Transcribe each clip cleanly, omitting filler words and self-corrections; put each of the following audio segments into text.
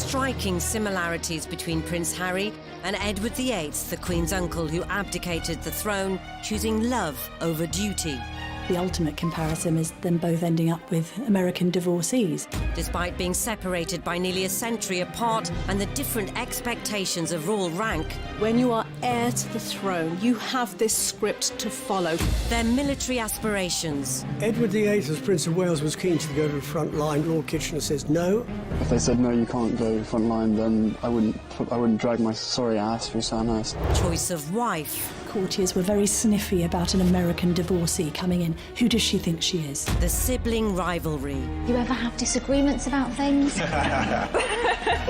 striking similarities between Prince Harry and Edward VIII, the Queen's uncle who abdicated the throne, choosing love over duty. The ultimate comparison is them both ending up with American divorcees. Despite being separated by nearly a century apart and the different expectations of royal rank, when you are heir to the throne, you have this script to follow. their military aspirations, Edward VIII, as Prince of Wales, was keen to go to the front line. Lord Kitchener says no. If they said no, you can't go front line, then I wouldn't drag my sorry ass through Sandhurst. choice of wife, Courtiers were very sniffy about an American divorcee coming in. Who does she think she is? the sibling rivalry, You ever have disagreements about things?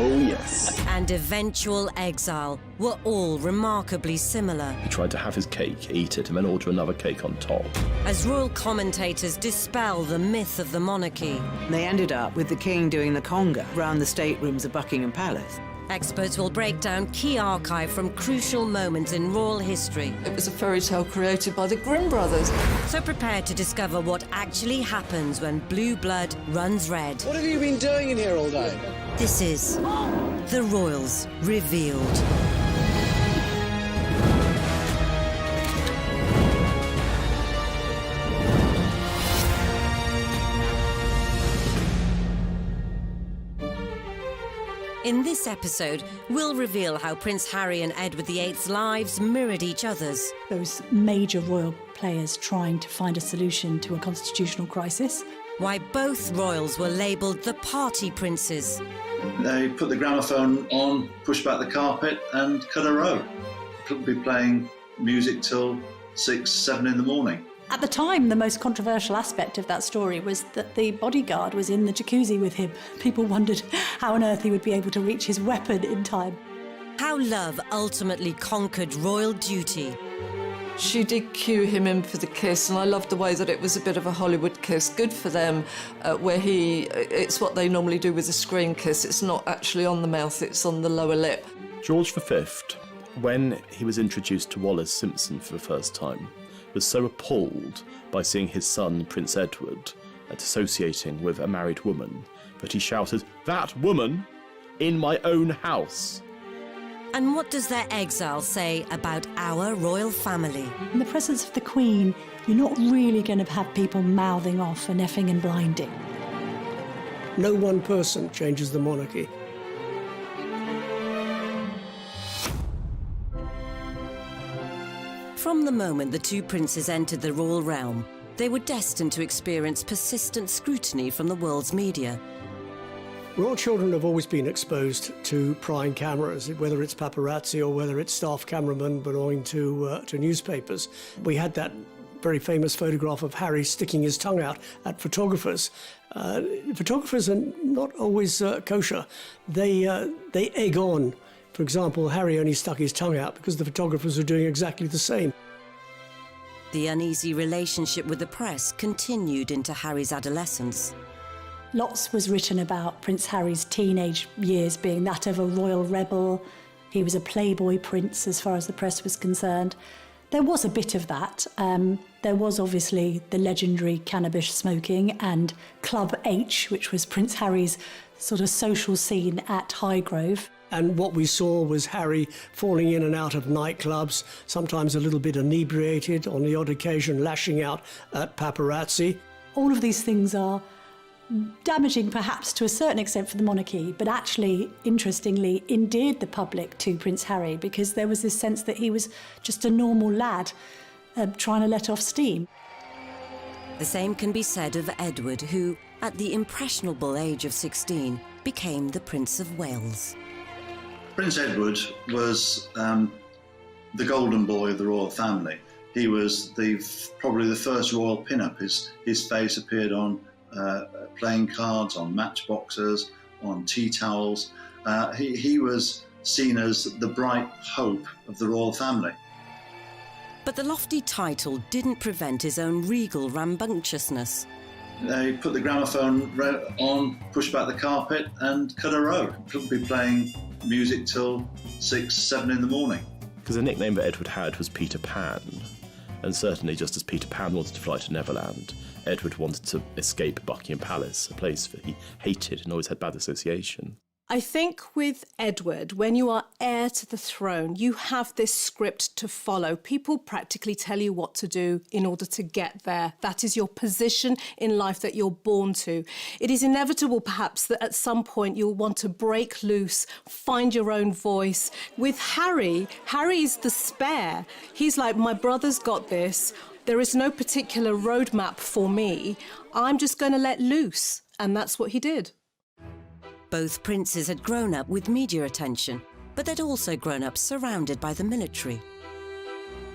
Oh, yes. and eventual exile were all remarkably similar. He tried to have his cake, eat it, and then order another cake on top. As royal commentators dispel the myth of the monarchy, They ended up with the king doing the conga round the staterooms of Buckingham Palace. experts will break down key archive from crucial moments in royal history. It was a fairy tale created by the Grimm brothers. So prepare to discover what actually happens when blue blood runs red. What have you been doing in here all day? This is The Royals Revealed. In this episode, we'll reveal how Prince Harry and Edward VIII's lives mirrored each other's, Those major royal players trying to find a solution to a constitutional crisis. why both royals were labelled the party princes, They put the gramophone on, pushed back the carpet and cut a row. Could be playing music till 6, 7 in the morning. At the time, the most controversial aspect of that story was that the bodyguard was in the jacuzzi with him. People wondered how on earth he would be able to reach his weapon in time. how love ultimately conquered royal duty, She did cue him in for the kiss, and I loved the way that it was a bit of a Hollywood kiss. Good for them, where it's what they normally do with a screen kiss. It's not actually on the mouth, it's on the lower lip. George V, when he was introduced to Wallis Simpson for the first time, was so appalled by seeing his son, Prince Edward, associating with a married woman, that he shouted, "That woman in my own house!" And what does their exile say about our royal family? In the presence of the Queen, you're not really going to have people mouthing off and effing and blinding. No one person changes the monarchy. From the moment the two princes entered the royal realm, they were destined to experience persistent scrutiny from the world's media. Royal children have always been exposed to prying cameras, whether it's paparazzi or whether it's staff cameramen belonging to newspapers. We had that very famous photograph of Harry sticking his tongue out at photographers. Photographers are not always kosher. They egg on. For example, Harry only stuck his tongue out because the photographers were doing exactly the same. The uneasy relationship with the press continued into Harry's adolescence. Lots was written about Prince Harry's teenage years being that of a royal rebel. He was a playboy prince as far as the press was concerned. There was a bit of that. There was obviously the legendary cannabis smoking and Club H, which was Prince Harry's sort of social scene at Highgrove. And what we saw was Harry falling in and out of nightclubs, sometimes a little bit inebriated, on the odd occasion lashing out at paparazzi. All of these things are damaging perhaps to a certain extent for the monarchy, but actually, interestingly, endeared the public to Prince Harry because there was this sense that he was just a normal lad trying to let off steam. The same can be said of Edward, who, at the impressionable age of 16, became the Prince of Wales. Prince Edward was the golden boy of the royal family. He was probably the first royal pin-up. His face appeared on playing cards, on matchboxes, on tea towels. He was seen as the bright hope of the royal family. But the lofty title didn't prevent his own regal rambunctiousness. They put the gramophone on, pushed back the carpet and cut a row. Could be playing music till 6, 7 in the morning. Because the nickname that Edward had was Peter Pan, and certainly just as Peter Pan wanted to fly to Neverland, Edward wanted to escape Buckingham Palace, a place that he hated and always had bad association. I think with Edward, when you are heir to the throne, you have this script to follow. People practically tell you what to do in order to get there. That is your position in life that you're born to. It is inevitable, perhaps, that at some point you'll want to break loose, find your own voice. With Harry is the spare. He's like, my brother's got this. There is no particular roadmap for me. I'm just going to let loose. And that's what he did. Both princes had grown up with media attention, but they'd also grown up surrounded by the military.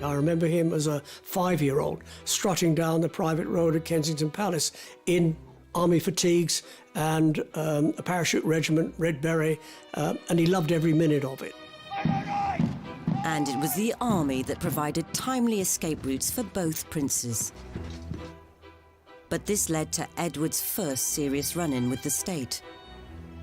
I remember him as a 5-year-old strutting down the private road at Kensington Palace in army fatigues and a parachute regiment, red beret, and he loved every minute of it. And it was the army that provided timely escape routes for both princes. But this led to Edward's first serious run-in with the state.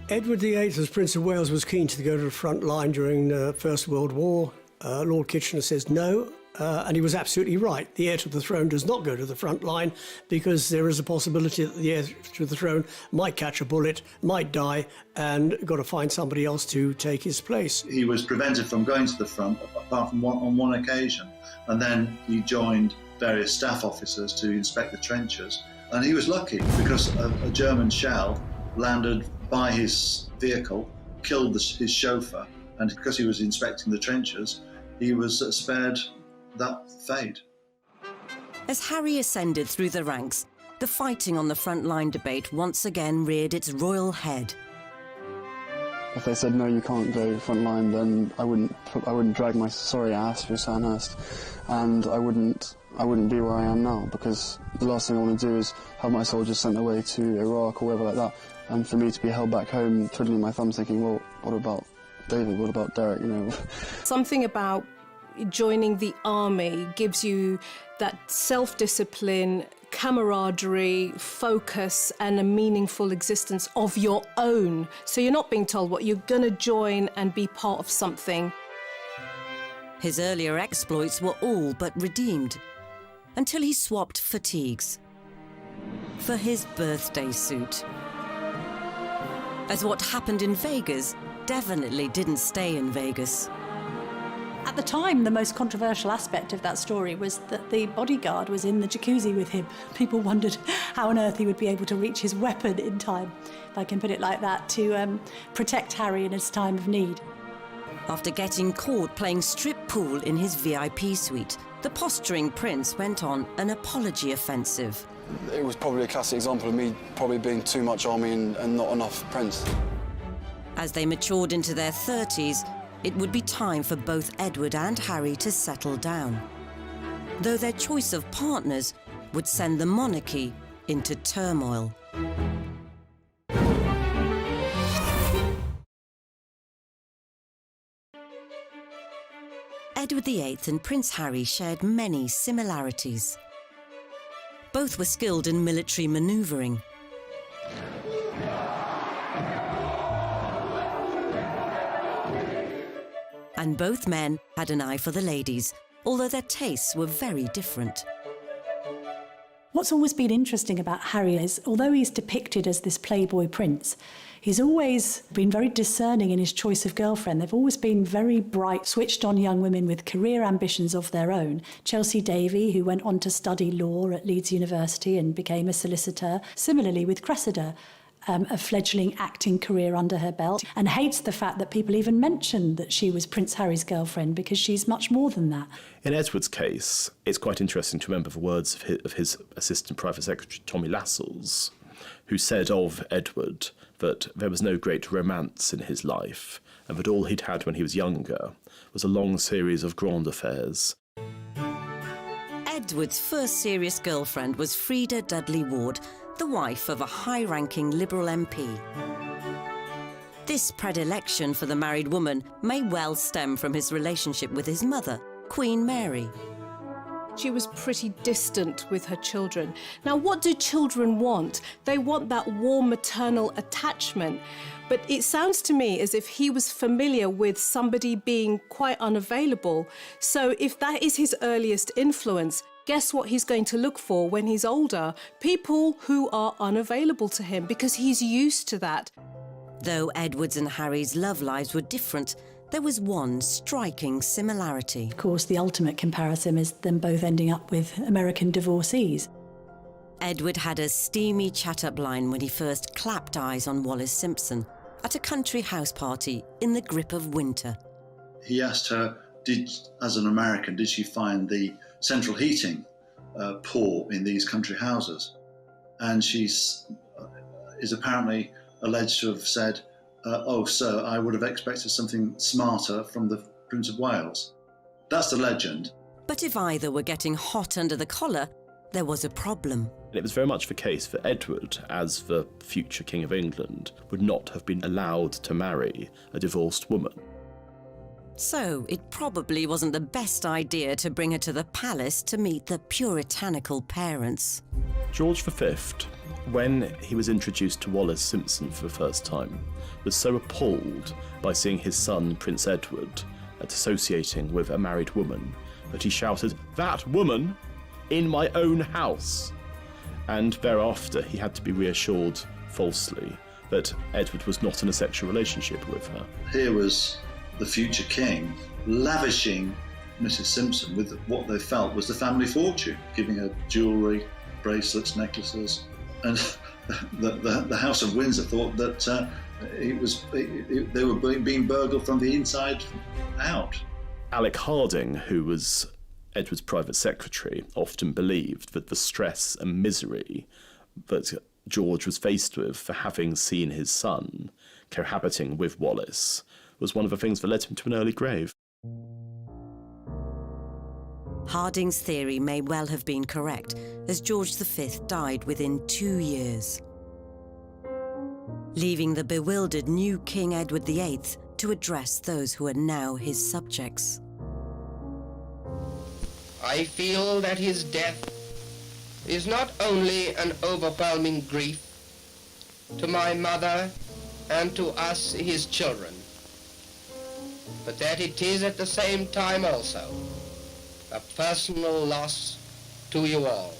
Edward VIII, as Prince of Wales, was keen to go to the front line during the First World War. Lord Kitchener says no, and he was absolutely right. The heir to the throne does not go to the front line because there is a possibility that the heir to the throne might catch a bullet, might die, and got to find somebody else to take his place. He was prevented from going to the front, apart from on one occasion, and then he joined various staff officers to inspect the trenches. And he was lucky because a German shell landed by his vehicle, killed his chauffeur, and because he was inspecting the trenches, he was spared that fate. As Harry ascended through the ranks, the fighting on the front line debate once again reared its royal head. If they said no, you can't go front line, then I wouldn't drag my sorry ass through Sandhurst, and I wouldn't be where I am now, because the last thing I want to do is have my soldiers sent away to Iraq or wherever like that, and for me to be held back home, twiddling my thumbs, thinking, well, what about David? What about Derek? You know. Something about joining the army gives you that self-discipline, camaraderie, focus, and a meaningful existence of your own. So you're not being told what you're going to join and be part of something. His earlier exploits were all but redeemed, until he swapped fatigues for his birthday suit. As what happened in Vegas definitely didn't stay in Vegas. At the time, the most controversial aspect of that story was that the bodyguard was in the jacuzzi with him. People wondered how on earth he would be able to reach his weapon in time, if I can put it like that, to protect Harry in his time of need. After getting caught playing strip pool in his VIP suite, the posturing prince went on an apology offensive. It was probably a classic example of me probably being too much army and not enough prince. As they matured into their 30s, it would be time for both Edward and Harry to settle down, though their choice of partners would send the monarchy into turmoil. Edward VIII and Prince Harry shared many similarities. Both were skilled in military manoeuvring. And both men had an eye for the ladies, although their tastes were very different. What's always been interesting about Harry is, although he's depicted as this playboy prince, he's always been very discerning in his choice of girlfriend. They've always been very bright, switched-on young women with career ambitions of their own. Chelsea Davy, who went on to study law at Leeds University and became a solicitor. Similarly with Cressida, a fledgling acting career under her belt, and hates the fact that people even mention that she was Prince Harry's girlfriend, because she's much more than that. In Edward's case, it's quite interesting to remember the words of his assistant private secretary, Tommy Lascelles, who said of Edward that there was no great romance in his life, and that all he'd had when he was younger was a long series of grand affairs. Edward's first serious girlfriend was Freda Dudley Ward, the wife of a high-ranking Liberal MP. This predilection for the married woman may well stem from his relationship with his mother, Queen Mary. She was pretty distant with her children. Now, what do children want? They want that warm maternal attachment. But it sounds to me as if he was familiar with somebody being quite unavailable. So if that is his earliest influence, guess what he's going to look for when he's older? People who are unavailable to him, because he's used to that. Though Edward's and Harry's love lives were different, there was one striking similarity. Of course, the ultimate comparison is them both ending up with American divorcees. Edward had a steamy chat-up line when he first clapped eyes on Wallis Simpson at a country house party in the grip of winter. He asked her, as an American, did she find the central heating poor in these country houses? And she is apparently alleged to have said, oh, sir, I would have expected something smarter from the Prince of Wales. That's the legend. But if either were getting hot under the collar, there was a problem. It was very much the case that Edward, as the future King of England, would not have been allowed to marry a divorced woman. So it probably wasn't the best idea to bring her to the palace to meet the puritanical parents. George V, when he was introduced to Wallis Simpson for the first time, was so appalled by seeing his son, Prince Edward, associating with a married woman, that he shouted, "That woman! In my own house!" And thereafter he had to be reassured, falsely, that Edward was not in a sexual relationship with her. Here was the future king lavishing Mrs. Simpson with what they felt was the family fortune, giving her jewellery, bracelets, necklaces. And the House of Windsor thought that they were being burgled from the inside out. Alec Harding, who was Edward's private secretary, often believed that the stress and misery that George was faced with for having seen his son cohabiting with Wallis was one of the things that led him to an early grave. Harding's theory may well have been correct, as George V died within 2 years, leaving the bewildered new King Edward VIII to address those who are now his subjects. I feel that his death is not only an overwhelming grief to my mother and to us, his children, but that it is at the same time also a personal loss to you all.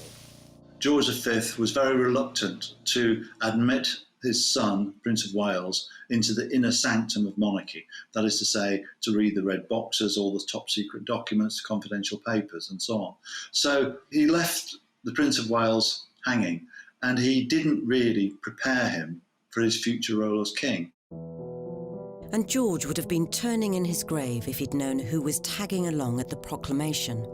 George V was very reluctant to admit his son, Prince of Wales, into the inner sanctum of monarchy. That is to say, to read the red boxes, all the top secret documents, confidential papers, and so on. So he left the Prince of Wales hanging, and he didn't really prepare him for his future role as king. And George would have been turning in his grave if he'd known who was tagging along at the proclamation.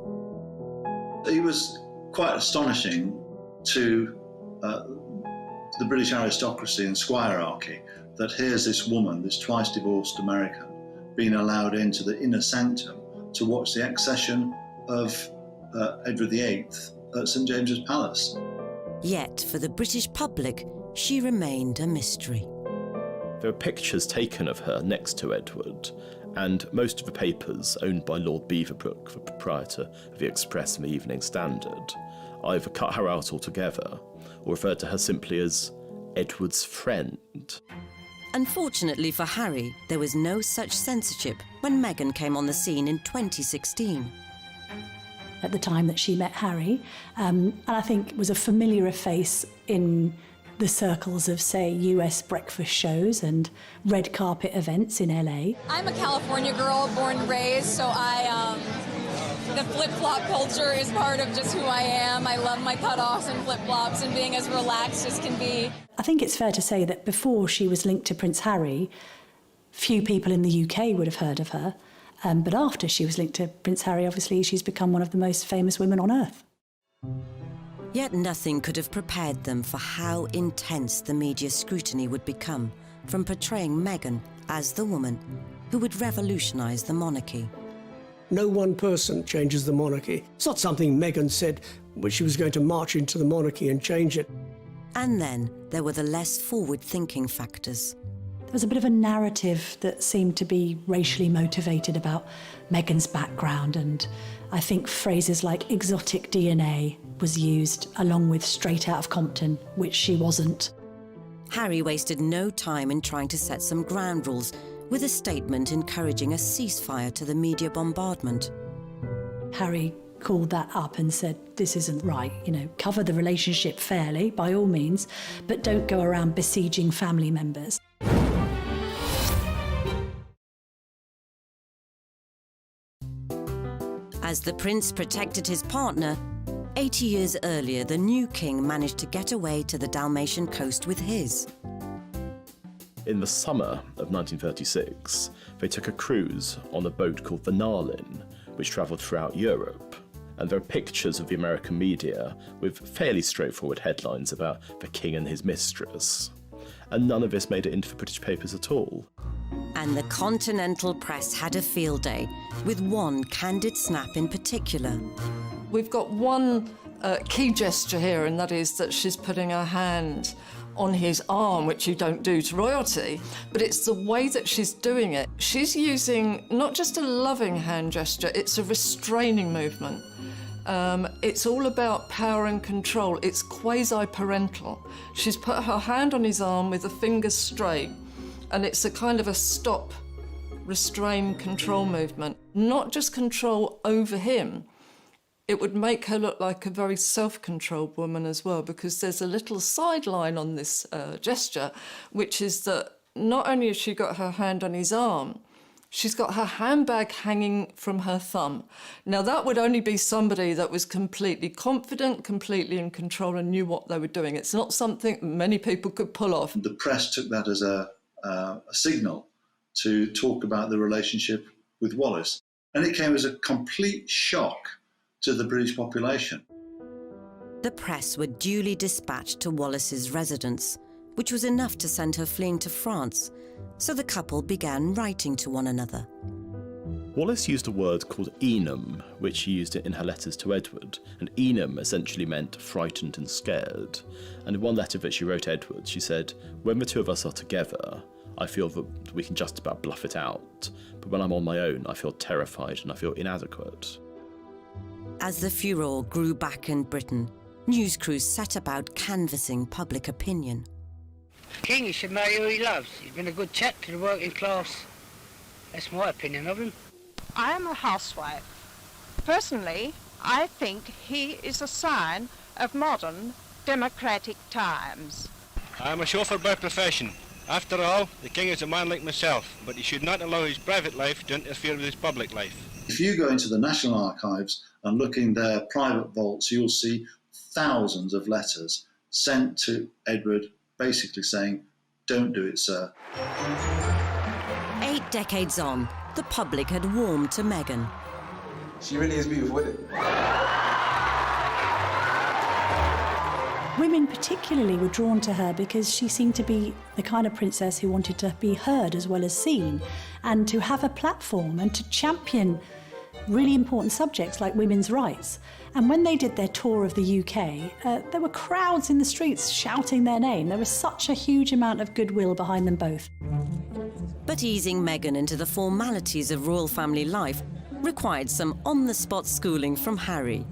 He was quite astonishing to the British aristocracy and squirearchy that here's this woman, this twice divorced American, being allowed into the inner sanctum to watch the accession of Edward VIII at St James's Palace. Yet, for the British public, she remained a mystery. There are pictures taken of her next to Edward, and most of the papers owned by Lord Beaverbrook, the proprietor of the Express and the Evening Standard, either cut her out altogether or referred to her simply as Edward's friend. Unfortunately for Harry, there was no such censorship when Meghan came on the scene in 2016. At the time that she met Harry, and I think was a familiar face in the circles of, say, US breakfast shows and red carpet events in LA. I'm a California girl, born and raised, so the flip-flop culture is part of just who I am. I love my cutoffs and flip-flops and being as relaxed as can be. I think it's fair to say that before she was linked to Prince Harry, few people in the UK would have heard of her. But after she was linked to Prince Harry, obviously, she's become one of the most famous women on earth. Yet nothing could have prepared them for how intense the media scrutiny would become from portraying Meghan as the woman who would revolutionise the monarchy. No one person changes the monarchy. It's not something Meghan said when she was going to march into the monarchy and change it. And then there were the less forward-thinking factors. There was a bit of a narrative that seemed to be racially motivated about Meghan's background, and I think phrases like exotic DNA was used along with straight out of Compton, which she wasn't. Harry wasted no time in trying to set some ground rules, with a statement encouraging a ceasefire to the media bombardment. Harry called that up and said, this isn't right, cover the relationship fairly, by all means, but don't go around besieging family members. As the prince protected his partner, 80 years earlier, the new king managed to get away to the Dalmatian coast with his. In the summer of 1936, they took a cruise on a boat called the Narlin, which travelled throughout Europe. And there are pictures of the American media with fairly straightforward headlines about the king and his mistress. And none of this made it into the British papers at all. And the continental press had a field day, with one candid snap in particular. We've got one key gesture here, and that is that she's putting her hand on his arm, which you don't do to royalty, but it's the way that she's doing it. She's using not just a loving hand gesture, it's a restraining movement. It's all about power and control. It's quasi-parental. She's put her hand on his arm with the fingers straight, and it's a kind of a stop, restrain, control movement. Not just control over him. It would make her look like a very self-controlled woman as well, because there's a little sideline on this gesture, which is that not only has she got her hand on his arm, she's got her handbag hanging from her thumb. Now, that would only be somebody that was completely confident, completely in control and knew what they were doing. It's not something many people could pull off. The press took that as a signal to talk about the relationship with Wallis. And it came as a complete shock to the British population. The press were duly dispatched to Wallis's residence, which was enough to send her fleeing to France, so the couple began writing to one another. Wallis used a word called enum, which she used in her letters to Edward, and enum essentially meant frightened and scared. And in one letter that she wrote Edward, she said, "When the two of us are together, I feel that we can just about bluff it out, but when I'm on my own, I feel terrified and I feel inadequate." As the furore grew back in Britain, news crews set about canvassing public opinion. King, he should marry who he loves. He's been a good chap to the working class. That's my opinion of him. I am a housewife. Personally, I think he is a sign of modern democratic times. I am a chauffeur by profession. After all, the king is a man like myself, but he should not allow his private life to interfere with his public life. If you go into the National Archives and look in their private vaults, you'll see thousands of letters sent to Edward basically saying, "Don't do it, sir." 8 decades on, the public had warmed to Meghan. She really is beautiful, isn't it? Women particularly were drawn to her because she seemed to be the kind of princess who wanted to be heard as well as seen, and to have a platform and to champion really important subjects like women's rights. And when they did their tour of the UK, there were crowds in the streets shouting their name. There was such a huge amount of goodwill behind them both. But easing Meghan into the formalities of royal family life required some on-the-spot schooling from Harry.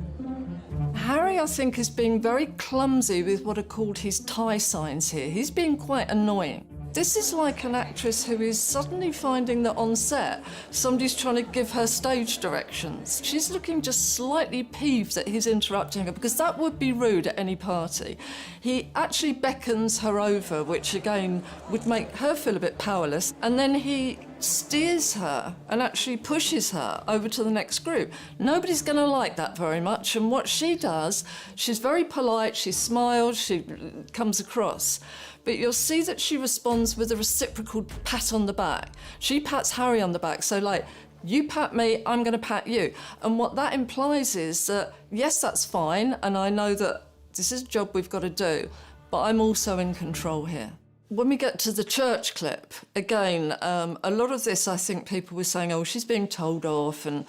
Harry, I think, is being very clumsy with what are called his tie signs here. He's being quite annoying. This is like an actress who is suddenly finding that on set, somebody's trying to give her stage directions. She's looking just slightly peeved that he's interrupting her, because that would be rude at any party. He actually beckons her over, which again would make her feel a bit powerless, and then he steers her and actually pushes her over to the next group. Nobody's going to like that very much, and what she does, she's very polite, she smiles, she comes across. But you'll see that she responds with a reciprocal pat on the back. She pats Harry on the back, so like, you pat me, I'm going to pat you. And what that implies is that, yes, that's fine, and I know that this is a job we've got to do, but I'm also in control here. When we get to the church clip, again, a lot of this, I think people were saying, oh, she's being told off and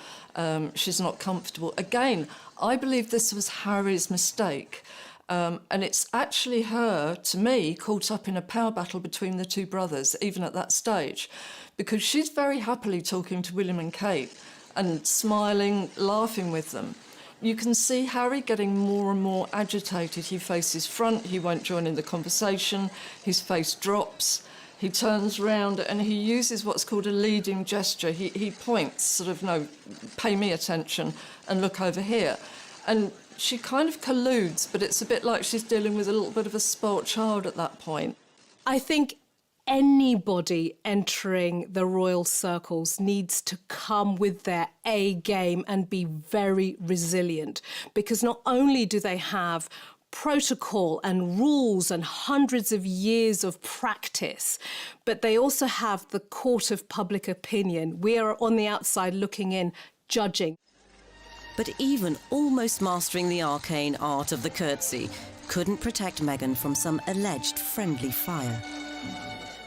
she's not comfortable. Again, I believe this was Harry's mistake. And it's actually her, to me, caught up in a power battle between the two brothers, even at that stage, because she's very happily talking to William and Kate and smiling, laughing with them. You can see Harry getting more and more agitated. He faces front, he won't join in the conversation, his face drops, he turns round and he uses what's called a leading gesture. He points, sort of, no, pay me attention and look over here. And she kind of colludes, but it's a bit like she's dealing with a little bit of a spoilt child at that point. I think anybody entering the royal circles needs to come with their A game and be very resilient, because not only do they have protocol and rules and hundreds of years of practice, but they also have the court of public opinion. We are on the outside looking in, judging. But even almost mastering the arcane art of the curtsy couldn't protect Meghan from some alleged friendly fire.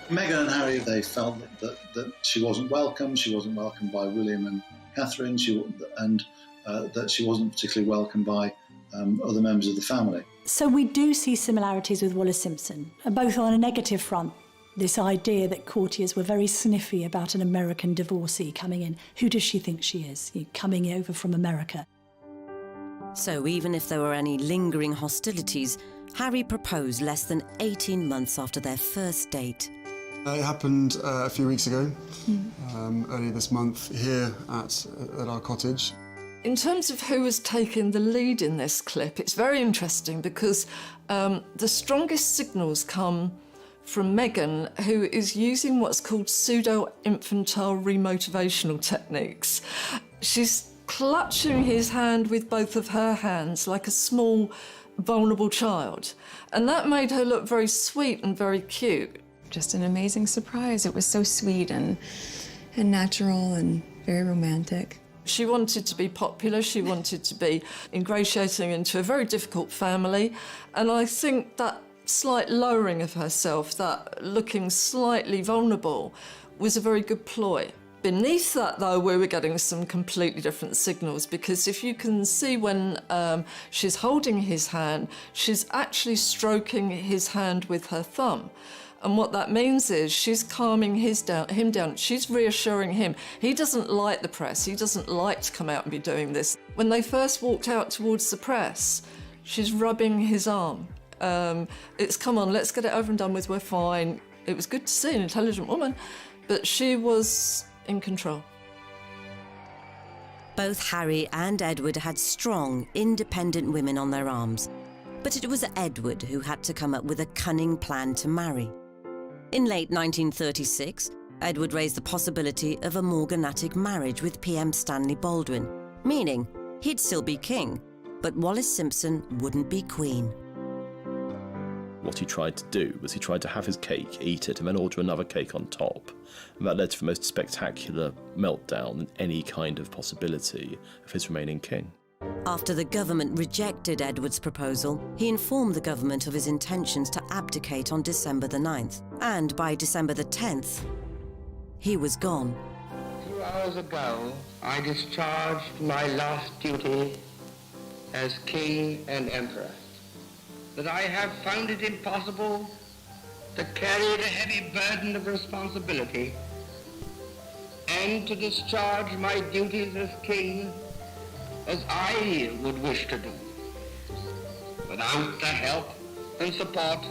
Meghan and Harry, they felt that she wasn't welcome. She wasn't welcomed by William and Catherine, and that she wasn't particularly welcomed by other members of the family. So we do see similarities with Wallis Simpson, both on a negative front. This idea that courtiers were very sniffy about an American divorcee coming in. Who does she think she is, coming over from America? So even if there were any lingering hostilities, Harry proposed less than 18 months after their first date. It happened a few weeks ago, earlier this month, here at our cottage. In terms of who was taking the lead in this clip, it's very interesting because the strongest signals come from Meghan, who is using what's called pseudo-infantile remotivational techniques. She's clutching his hand with both of her hands like a small, vulnerable child. And that made her look very sweet and very cute. Just an amazing surprise. It was so sweet and natural and very romantic. She wanted to be popular, she wanted to be ingratiating into a very difficult family, and I think that slight lowering of herself, that looking slightly vulnerable, was a very good ploy. Beneath that, though, we were getting some completely different signals, because if you can see when she's holding his hand, she's actually stroking his hand with her thumb. And what that means is she's calming him down. She's reassuring him. He doesn't like the press. He doesn't like to come out and be doing this. When they first walked out towards the press, she's rubbing his arm. It's, come on, let's get it over and done with, we're fine. It was good to see an intelligent woman, but she was in control. Both Harry and Edward had strong, independent women on their arms. But it was Edward who had to come up with a cunning plan to marry. In late 1936, Edward raised the possibility of a morganatic marriage with PM Stanley Baldwin, meaning he'd still be king, but Wallis Simpson wouldn't be queen. What he tried to do was he tried to have his cake, eat it, and then order another cake on top. And that led to the most spectacular meltdown in any kind of possibility of his remaining king. After the government rejected Edward's proposal, he informed the government of his intentions to abdicate on December the 9th. And by December the 10th, he was gone. 2 hours ago, I discharged my last duty as king and emperor. That I have found it impossible to carry the heavy burden of responsibility and to discharge my duties as king as I would wish to do, without the help and support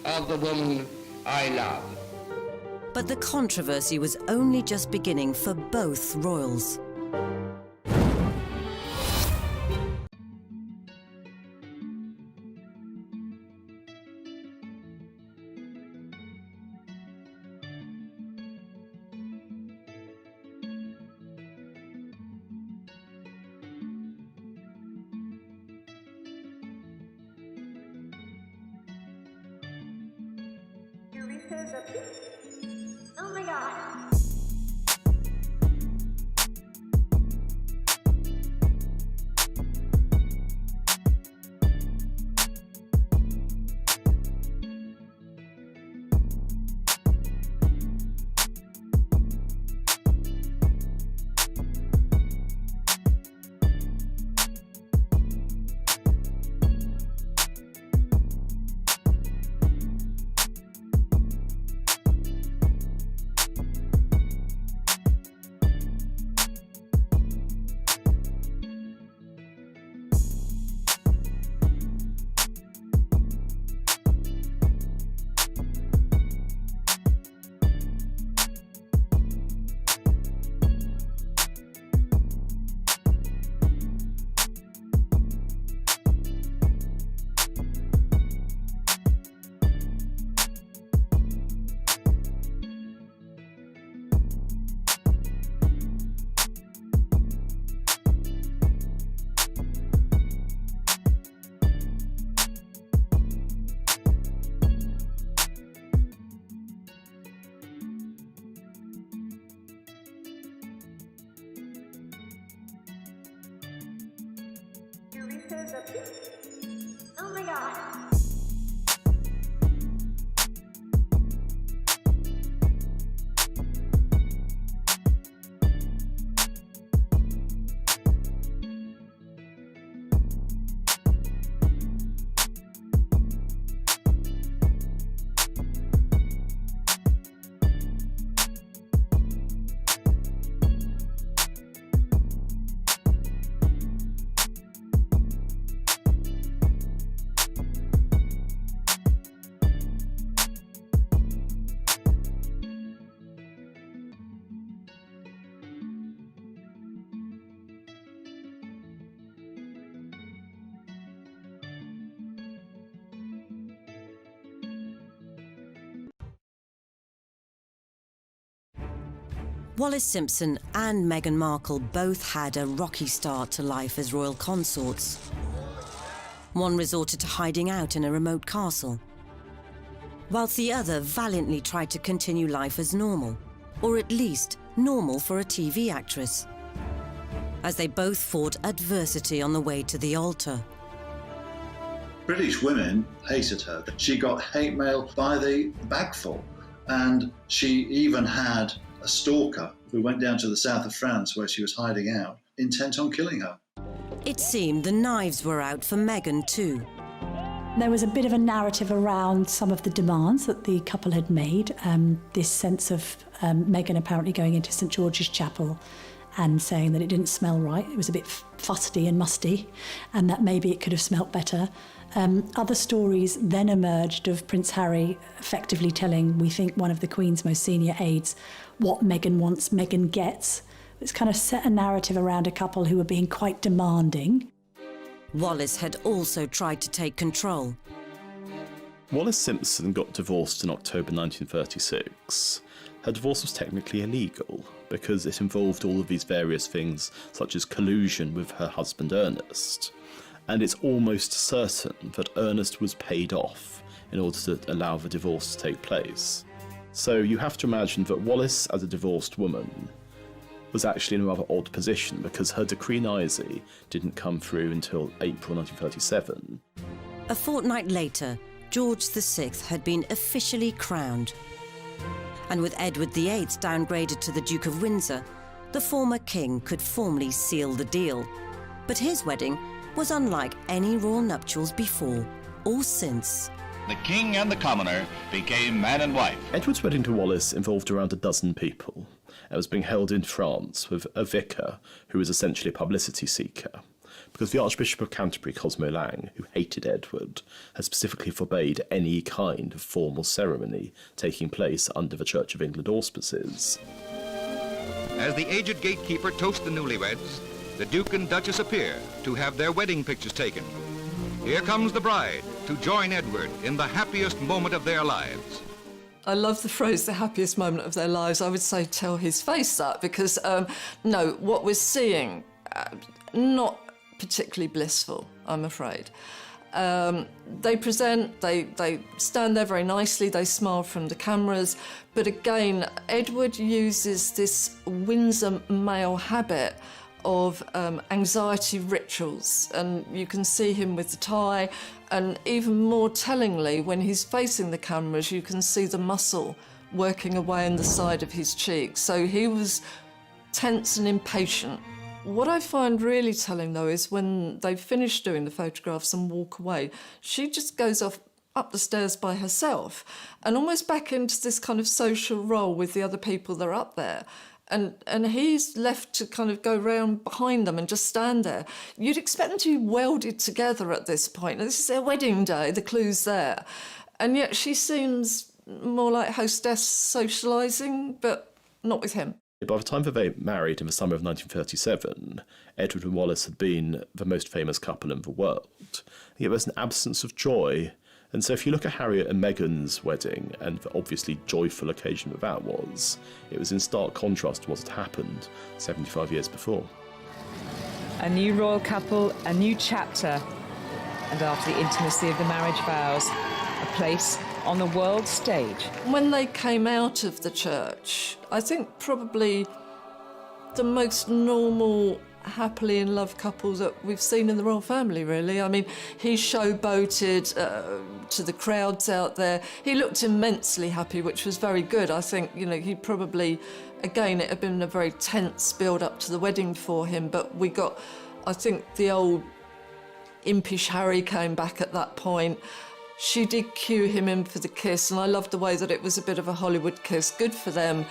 of the woman I love. But the controversy was only just beginning for both royals. Oh my God. Oh my god. Wallis Simpson and Meghan Markle both had a rocky start to life as royal consorts. One resorted to hiding out in a remote castle, whilst the other valiantly tried to continue life as normal, or at least normal for a TV actress, as they both fought adversity on the way to the altar. British women hated her. She got hate mail by the bagful, and she even had a stalker who went down to the south of France where she was hiding out, intent on killing her. It seemed the knives were out for Meghan too. There was a bit of a narrative around some of the demands that the couple had made. This sense of Meghan apparently going into St George's Chapel and saying that it didn't smell right. It was a bit fusty and musty, and that maybe it could have smelt better. Other stories then emerged of Prince Harry effectively telling, we think, one of the Queen's most senior aides what Meghan wants, Meghan gets. It's kind of set a narrative around a couple who were being quite demanding. Wallis had also tried to take control. Wallis Simpson got divorced in October 1936. Her divorce was technically illegal because it involved all of these various things, such as collusion with her husband Ernest. And it's almost certain that Ernest was paid off in order to allow the divorce to take place. So you have to imagine that Wallis, as a divorced woman, was actually in a rather odd position because her decree nisi didn't come through until April 1937. A fortnight later, George VI had been officially crowned. And with Edward VIII downgraded to the Duke of Windsor, the former king could formally seal the deal. But his wedding was unlike any royal nuptials before or since. The king and the commoner became man and wife. Edward's wedding to Wallis involved around a dozen people. It was being held in France with a vicar who was essentially a publicity seeker, because the Archbishop of Canterbury, Cosmo Lang, who hated Edward, had specifically forbade any kind of formal ceremony taking place under the Church of England auspices. As the aged gatekeeper toasts the newlyweds, the Duke and Duchess appear to have their wedding pictures taken. Here comes the bride to join Edward in the happiest moment of their lives. I love the phrase, the happiest moment of their lives. I would say tell his face that, because, no, what we're seeing, not particularly blissful, I'm afraid. They present, they stand there very nicely, they smile from the cameras, but again, Edward uses this Windsor male habit of anxiety rituals, and you can see him with the tie, and even more tellingly, when he's facing the cameras, you can see the muscle working away on the side of his cheek. So he was tense and impatient. What I find really telling, though, is when they finish doing the photographs and walk away, she just goes off up the stairs by herself and almost back into this kind of social role with the other people that are up there. And he's left to kind of go round behind them and just stand there. You'd expect them to be welded together at this point. This is their wedding day, the clue's there. And yet she seems more like hostess socialising, but not with him. By the time that they married in the summer of 1937, Edward and Wallis had been the most famous couple in the world. Yet there was an absence of joy. And so if you look at Harriet and Meghan's wedding, and the obviously joyful occasion that was, it was in stark contrast to what had happened 75 years before. A new royal couple, a new chapter, and after the intimacy of the marriage vows, a place on the world stage. When they came out of the church, I think probably the most normal happily in love couple that we've seen in the royal family, really. I mean, he showboated to the crowds out there. He looked immensely happy, which was very good. I think, you know, he probably, again, it had been a very tense build-up to the wedding for him, but we got, I think, the old impish Harry came back at that point. She did cue him in for the kiss, and I loved the way that it was a bit of a Hollywood kiss. Good for them,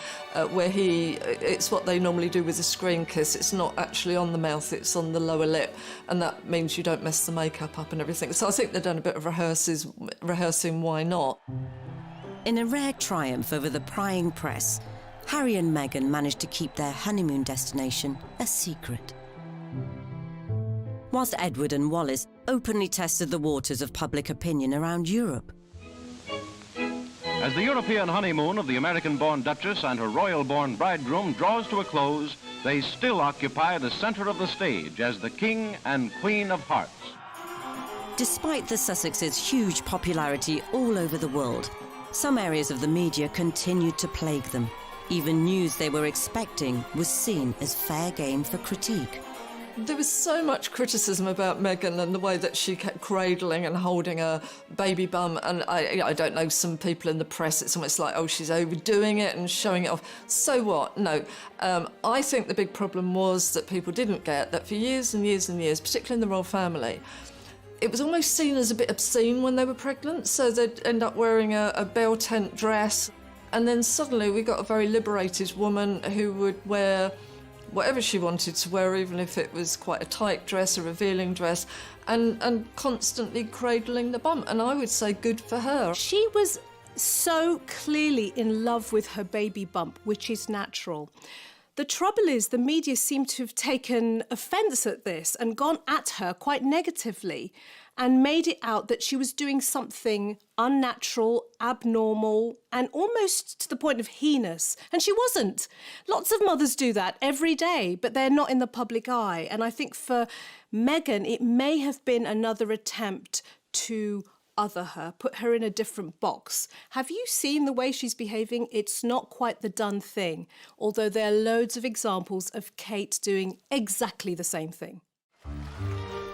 where it's what they normally do with a screen kiss. It's not actually on the mouth, it's on the lower lip, and that means you don't mess the makeup up and everything. So I think they've done a bit of rehearsing, why not? In a rare triumph over the prying press, Harry and Meghan managed to keep their honeymoon destination a secret, whilst Edward and Wallis openly tested the waters of public opinion around Europe. As the European honeymoon of the American-born Duchess and her royal-born bridegroom draws to a close, they still occupy the center of the stage as the King and Queen of Hearts. Despite the Sussexes' huge popularity all over the world, some areas of the media continued to plague them. Even news they were expecting was seen as fair game for critique. There was so much criticism about Meghan and the way that she kept cradling and holding her baby bum, and I don't know, some people in the press, it's almost like, oh, she's overdoing it and showing it off. So what? No. I think the big problem was that people didn't get that for years and years and years, particularly in the royal family, it was almost seen as a bit obscene when they were pregnant, so they'd end up wearing a bell tent dress, and then suddenly we got a very liberated woman who would wear whatever she wanted to wear, even if it was quite a tight dress, a revealing dress, and constantly cradling the bum. And I would say good for her. She was so clearly in love with her baby bump, which is natural. The trouble is the media seem to have taken offence at this and gone at her quite negatively and made it out that she was doing something unnatural, abnormal, and almost to the point of heinous. And she wasn't. Lots of mothers do that every day, but they're not in the public eye. And I think for Meghan, it may have been another attempt to other her, put her in a different box. Have you seen the way she's behaving? It's not quite the done thing, although there are loads of examples of Kate doing exactly the same thing.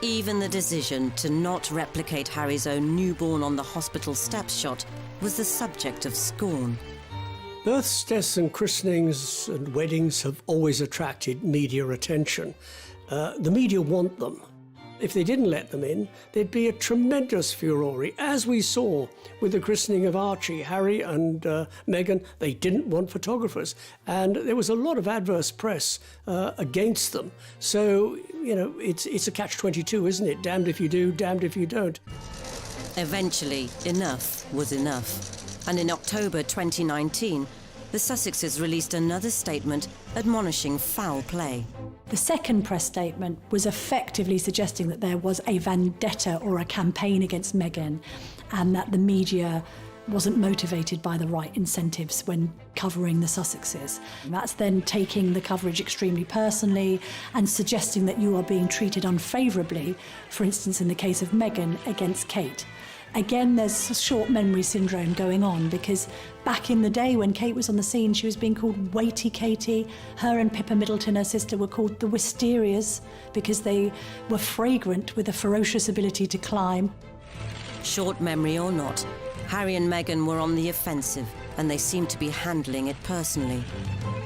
Even the decision to not replicate Harry's own newborn on the hospital steps shot was the subject of scorn. Births, deaths and christenings and weddings have always attracted media attention. The media want them. If they didn't let them in, there'd be a tremendous furore, as we saw with the christening of Archie. Harry and Meghan, they didn't want photographers, and there was a lot of adverse press against them. So, you know, it's a catch-22, isn't it? Damned if you do, damned if you don't. Eventually, enough was enough. And in October 2019, the Sussexes released another statement admonishing foul play. The second press statement was effectively suggesting that there was a vendetta or a campaign against Meghan, and that the media wasn't motivated by the right incentives when covering the Sussexes. That's then taking the coverage extremely personally and suggesting that you are being treated unfavourably, for instance in the case of Meghan against Kate. Again, there's a short memory syndrome going on, because back in the day when Kate was on the scene, she was being called Weighty Katie. Her and Pippa Middleton, her sister, were called the Wisterias because they were fragrant with a ferocious ability to climb. Short memory or not, Harry and Meghan were on the offensive, and they seemed to be handling it personally.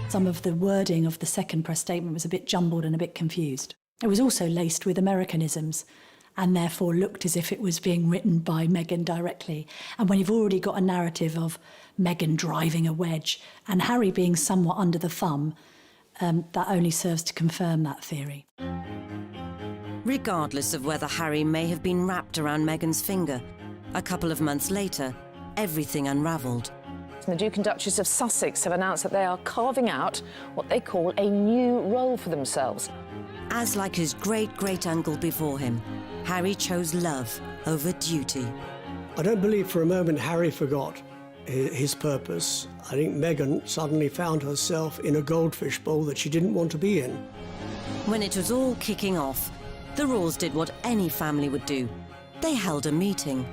Some of the wording of the second press statement was a bit jumbled and a bit confused. It was also laced with Americanisms, and therefore looked as if it was being written by Meghan directly. And when you've already got a narrative of Meghan driving a wedge and Harry being somewhat under the thumb, that only serves to confirm that theory. Regardless of whether Harry may have been wrapped around Meghan's finger, a couple of months later, everything unravelled. The Duke and Duchess of Sussex have announced that they are carving out what they call a new role for themselves. As like his great-great-uncle before him, Harry chose love over duty. I don't believe for a moment Harry forgot his purpose. I think Meghan suddenly found herself in a goldfish bowl that she didn't want to be in. When it was all kicking off, the Royals did what any family would do. They held a meeting.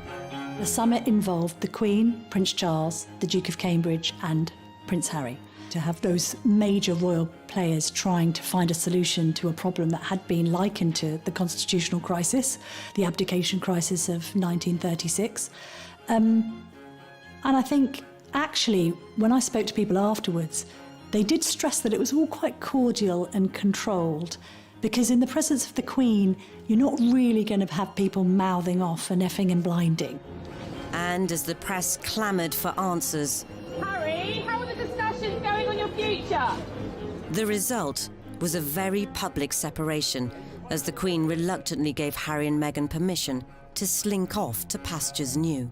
The summit involved the Queen, Prince Charles, the Duke of Cambridge and Prince Harry. To have those major royal players trying to find a solution to a problem that had been likened to the constitutional crisis, the abdication crisis of 1936. And I think, actually, when I spoke to people afterwards, they did stress that it was all quite cordial and controlled, because in the presence of the Queen, you're not really going to have people mouthing off and effing and blinding. And as the press clamoured for answers, Harry, how are the discussions going on your future? the result was a very public separation, as the Queen reluctantly gave Harry and Meghan permission to slink off to pastures new.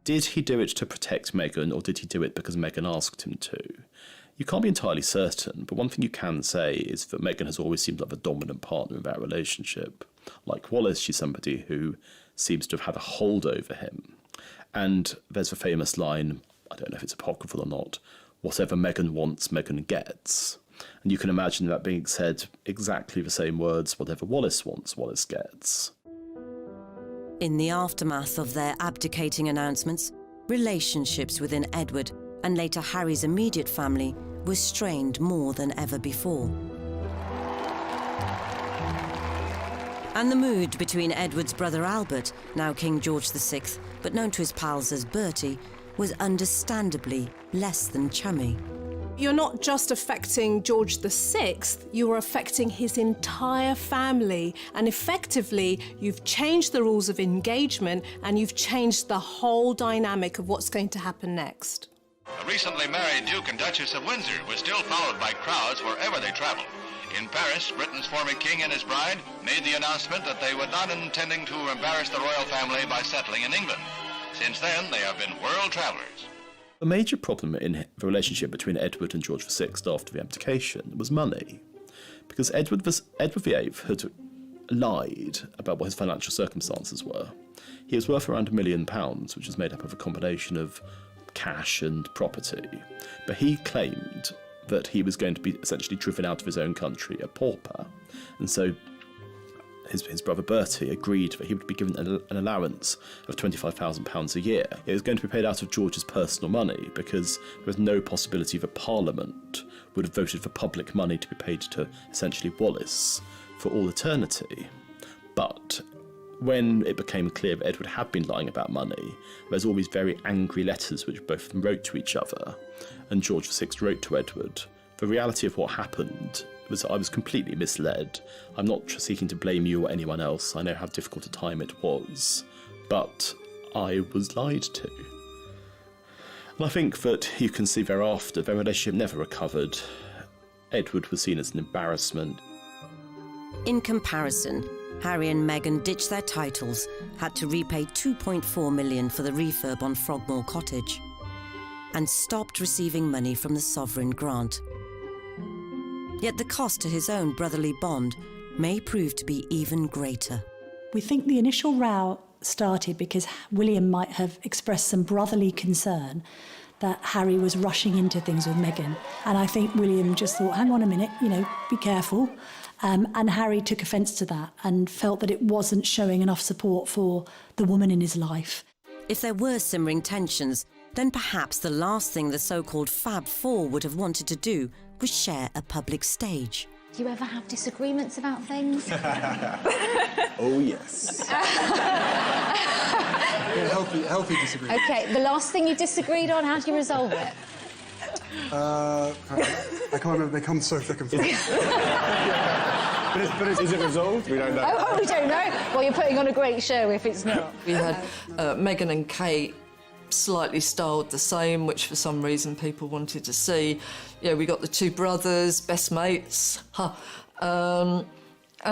Did he do it to protect Meghan, or did he do it because Meghan asked him to? You can't be entirely certain, but one thing you can say is that Meghan has always seemed like a dominant partner in that relationship. Like Wallis, she's somebody who seems to have had a hold over him. And there's the famous line, I don't know if it's apocryphal or not, whatever Meghan wants, Meghan gets. And you can imagine that being said exactly the same words, whatever Wallis wants, Wallis gets. In the aftermath of their abdicating announcements, relationships within Edward and later Harry's immediate family were strained more than ever before. And the mood between Edward's brother Albert, now King George VI, but known to his pals as Bertie, was understandably less than chummy. You're not just affecting George VI, you're affecting his entire family. And effectively, you've changed the rules of engagement and you've changed the whole dynamic of what's going to happen next. The recently married Duke and Duchess of Windsor were still followed by crowds wherever they traveled. In Paris, Britain's former king and his bride made the announcement that they were not intending to embarrass the royal family by settling in England. Since then, they have been world travelers. The major problem in the relationship between Edward and George VI after the abdication was money, because Edward VIII had lied about what his financial circumstances were. He was worth around £1 million, which was made up of a combination of cash and property, but he claimed that he was going to be essentially driven out of his own country, a pauper, and so his brother Bertie agreed that he would be given an allowance of £25,000 a year. It was going to be paid out of George's personal money because there was no possibility that Parliament would have voted for public money to be paid to essentially Wallis for all eternity. But when it became clear that Edward had been lying about money, there's all these very angry letters which both of them wrote to each other, and George VI wrote to Edward. The reality of what happened was I was completely misled. I'm not seeking to blame you or anyone else. I know how difficult a time it was, but I was lied to. And I think that you can see thereafter their relationship never recovered. Edward was seen as an embarrassment. In comparison, Harry and Meghan ditched their titles, had to repay £2.4 million for the refurb on Frogmore Cottage, and stopped receiving money from the sovereign grant. Yet the cost to his own brotherly bond may prove to be even greater. We think the initial row started because William might have expressed some brotherly concern that Harry was rushing into things with Meghan. And I think William just thought, hang on a minute, be careful. And Harry took offence to that and felt that it wasn't showing enough support for the woman in his life. If there were simmering tensions, then perhaps the last thing the so-called Fab Four would have wanted to do was share a public stage. Do you ever have disagreements about things? Oh, yes. Healthy disagreement. OK, the last thing you disagreed on, how do you resolve it? I can't remember. They come so thick and fast. But is it resolved? We don't know. Oh, we don't know. Well, you're putting on a great show if it's not. We had Meghan and Kate slightly styled the same, which for some reason people wanted to see. Yeah, we got the two brothers, best mates, and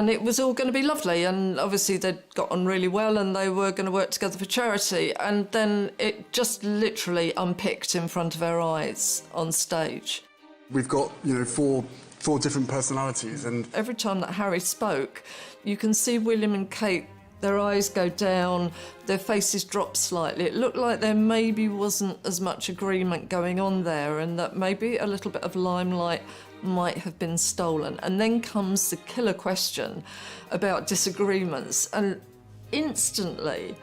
it was all going to be lovely, and obviously they'd got on really well and they were going to work together for charity, and then it just literally unpicked in front of our eyes on stage. We've got, four different personalities, and every time that Harry spoke, you can see William and Kate, their eyes go down, their faces drop slightly. It looked like there maybe wasn't as much agreement going on there, and that maybe a little bit of limelight might have been stolen. And then comes the killer question about disagreements, and instantly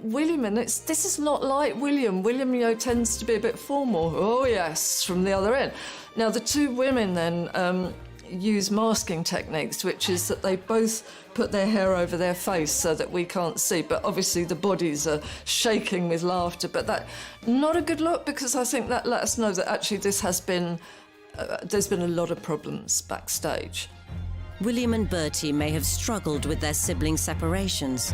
William, and this is not like William. William, you know, tends to be a bit formal. Oh, yes, from the other end. Now, the two women then use masking techniques, which is that they both put their hair over their face so that we can't see, but obviously the bodies are shaking with laughter. But that, not a good look, because I think that let us know that actually this has been, there's been a lot of problems backstage. William and Bertie may have struggled with their sibling separations,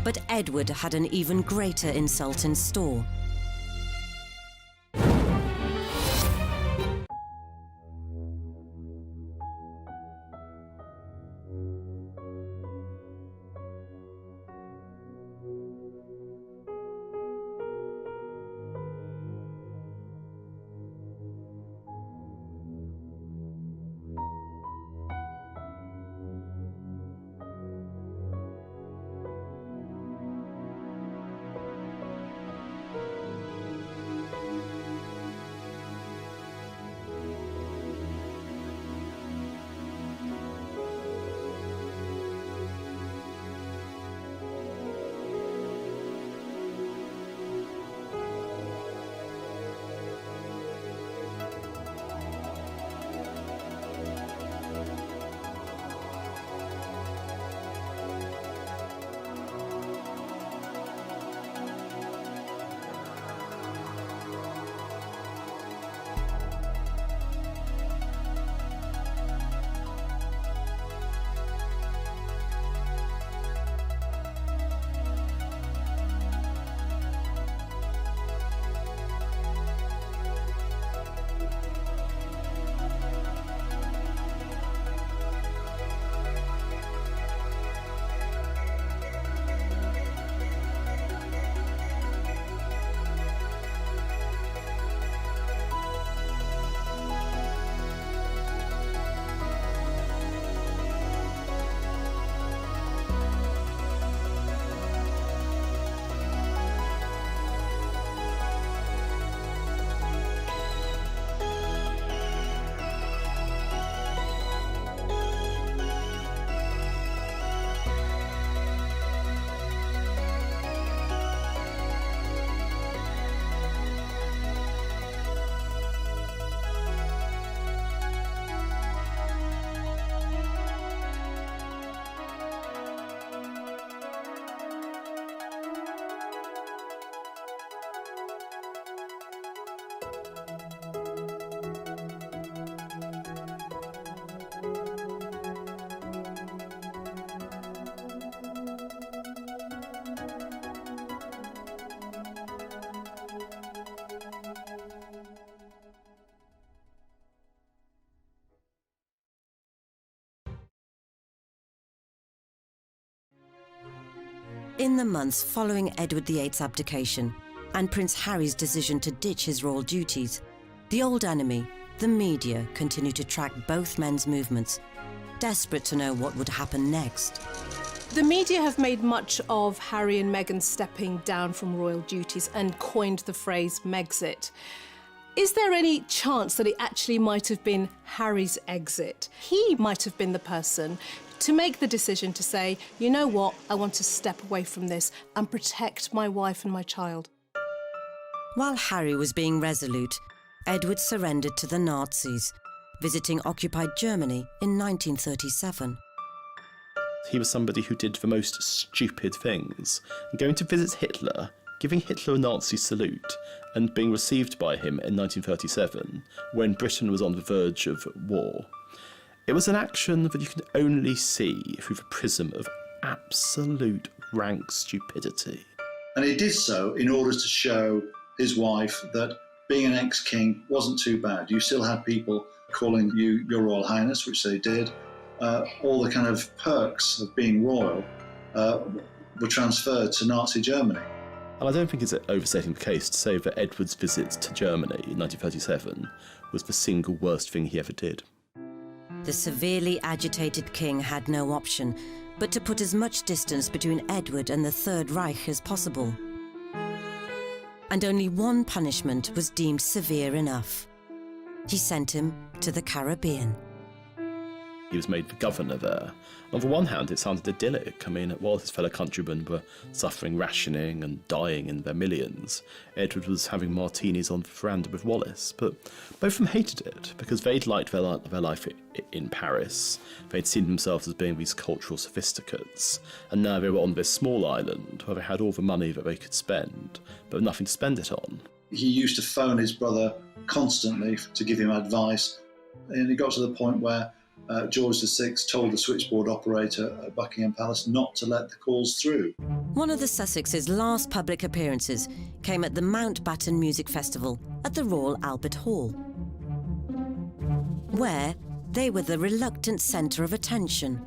but Edward had an even greater insult in store. In the months following Edward VIII's abdication and Prince Harry's decision to ditch his royal duties, the old enemy, the media, continued to track both men's movements, desperate to know what would happen next. The media have made much of Harry and Meghan stepping down from royal duties and coined the phrase Megxit. Is there any chance that it actually might have been Harry's exit? He might have been the person to make the decision to say, you know what, I want to step away from this and protect my wife and my child. While Harry was being resolute, Edward surrendered to the Nazis, visiting occupied Germany in 1937. He was somebody who did the most stupid things, going to visit Hitler, giving Hitler a Nazi salute, and being received by him in 1937, when Britain was on the verge of war. It was an action that you can only see through the prism of absolute rank stupidity. And he did so in order to show his wife that being an ex-king wasn't too bad. You still had people calling you Your Royal Highness, which they did. All the kind of perks of being royal were transferred to Nazi Germany. And I don't think it's overstating the case to say that Edward's visit to Germany in 1937 was the single worst thing he ever did. The severely agitated king had no option but to put as much distance between Edward and the Third Reich as possible. And only one punishment was deemed severe enough. He sent him to the Caribbean. he was made the governor there. On the one hand, it sounded idyllic. I mean, while his fellow countrymen were suffering rationing and dying in their millions, Edward was having martinis on the veranda with Wallis. But both of them hated it, because they'd liked their life in Paris. They'd seen themselves as being these cultural sophisticates, and now they were on this small island where they had all the money that they could spend, but nothing to spend it on. He used to phone his brother constantly to give him advice, and it got to the point where George VI told the switchboard operator at Buckingham Palace not to let the calls through. One of the Sussexes' last public appearances came at the Mountbatten Music Festival at the Royal Albert Hall, where they were the reluctant centre of attention.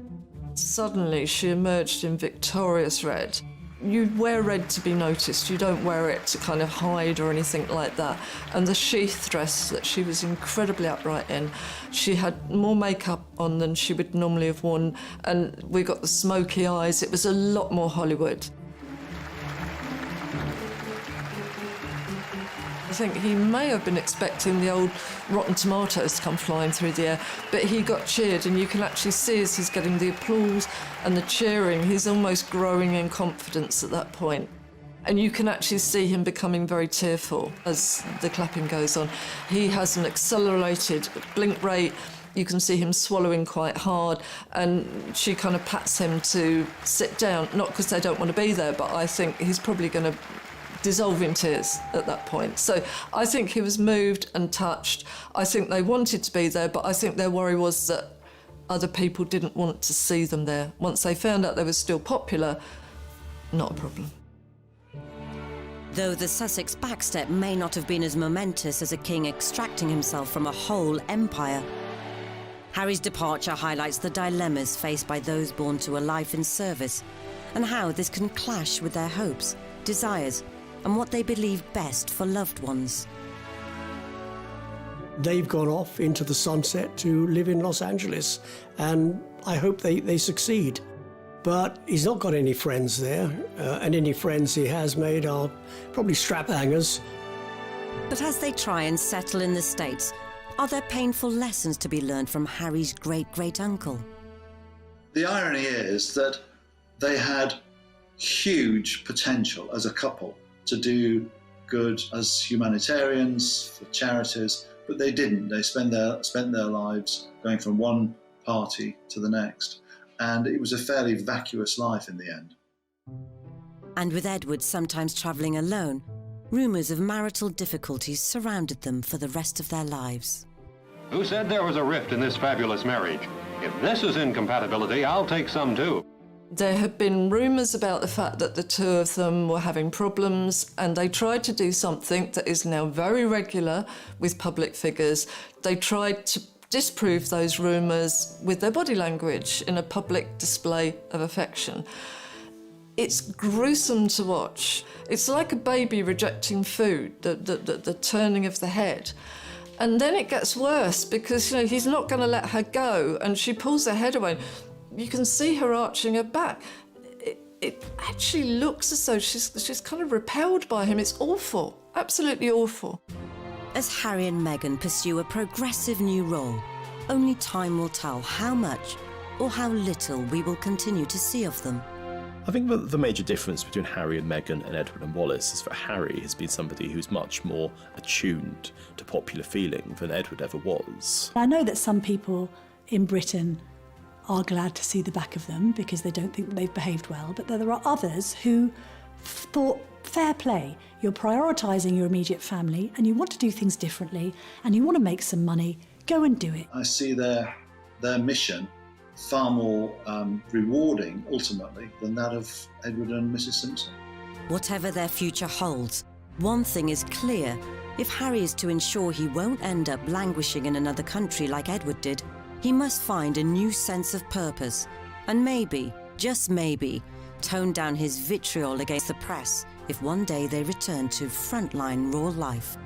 Suddenly she emerged in victorious red. You wear red to be noticed, you don't wear it to kind of hide or anything like that. And the sheath dress that she was incredibly upright in, she had more makeup on than she would normally have worn, and we got the smoky eyes. It was a lot more Hollywood. I think he may have been expecting the old rotten tomatoes to come flying through the air, but he got cheered, and you can actually see as he's getting the applause and the cheering, he's almost growing in confidence at that point. And you can actually see him becoming very tearful as the clapping goes on. He has an accelerated blink rate. You can see him swallowing quite hard, and she kind of pats him to sit down, not because they don't want to be there, but I think he's probably going to dissolve in tears at that point. So I think he was moved and touched. I think they wanted to be there, but I think their worry was that other people didn't want to see them there. Once they found out they were still popular, not a problem. Though the Sussex backstep may not have been as momentous as a king extracting himself from a whole empire, Harry's departure highlights the dilemmas faced by those born to a life in service, and how this can clash with their hopes, desires, and what they believe best for loved ones. They've gone off into the sunset to live in Los Angeles, and I hope they succeed. But he's not got any friends there, and any friends he has made are probably strap-hangers. But as they try and settle in the States, are there painful lessons to be learned from Harry's great-great-uncle? The irony is that they had huge potential as a couple to do good as humanitarians, for charities, but they didn't. They spent their lives going from one party to the next, and it was a fairly vacuous life in the end. And with Edward sometimes travelling alone, rumours of marital difficulties surrounded them for the rest of their lives. Who said there was a rift in this fabulous marriage? If this is incompatibility, I'll take some too. There had been rumours about the fact that the two of them were having problems, and they tried to do something that is now very regular with public figures. They tried to disprove those rumours with their body language in a public display of affection. It's gruesome to watch. It's like a baby rejecting food, the turning of the head. And then it gets worse because, he's not going to let her go, and she pulls her head away. You can see her arching her back. It actually looks as though she's kind of repelled by him. It's awful, absolutely awful. As Harry and Meghan pursue a progressive new role, only time will tell how much or how little we will continue to see of them. I think that the major difference between Harry and Meghan and Edward and Wallis is that Harry has been somebody who's much more attuned to popular feeling than Edward ever was. I know that some people in Britain are glad to see the back of them because they don't think they've behaved well, but there are others who thought, fair play, you're prioritising your immediate family and you want to do things differently and you want to make some money, go and do it. I see their mission far more rewarding, ultimately, than that of Edward and Mrs. Simpson. Whatever their future holds, one thing is clear. If Harry is to ensure he won't end up languishing in another country like Edward did, he must find a new sense of purpose and maybe, just maybe, tone down his vitriol against the press if one day they return to frontline royal life.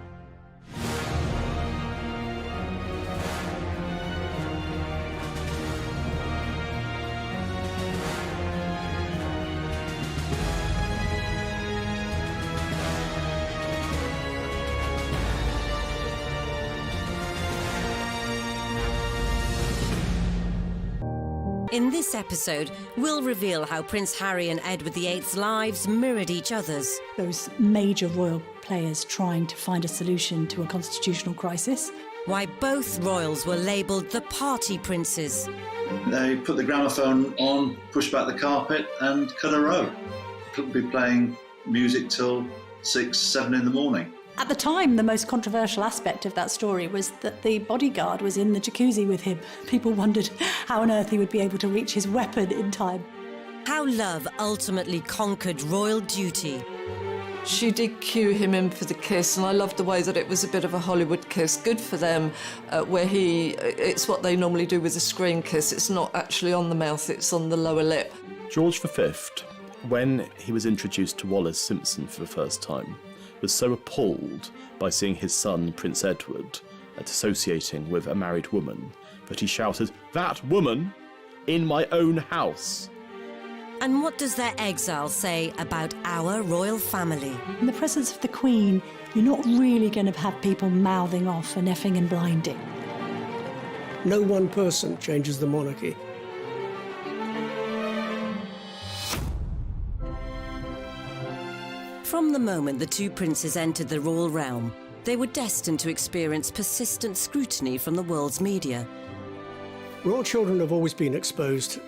In this episode, we'll reveal how Prince Harry and Edward VIII's lives mirrored each other's. Those major royal players trying to find a solution to a constitutional crisis. Why both royals were labelled the party princes. They put the gramophone on, pushed back the carpet and cut a row. Could be playing music till 6, 7 in the morning. At the time, the most controversial aspect of that story was that the bodyguard was in the jacuzzi with him. People wondered how on earth he would be able to reach his weapon in time. How love ultimately conquered royal duty. She did cue him in for the kiss, and I loved the way that it was a bit of a Hollywood kiss. Good for them, where it's what they normally do with a screen kiss. It's not actually on the mouth, it's on the lower lip. George V, when he was introduced to Wallis Simpson for the first time, was so appalled by seeing his son, Prince Edward, associating with a married woman, that he shouted, "That woman in my own house!" And what does their exile say about our royal family? In the presence of the Queen, you're not really going to have people mouthing off and effing and blinding. No one person changes the monarchy. From the moment the two princes entered the royal realm, they were destined to experience persistent scrutiny from the world's media. Royal children have always been exposed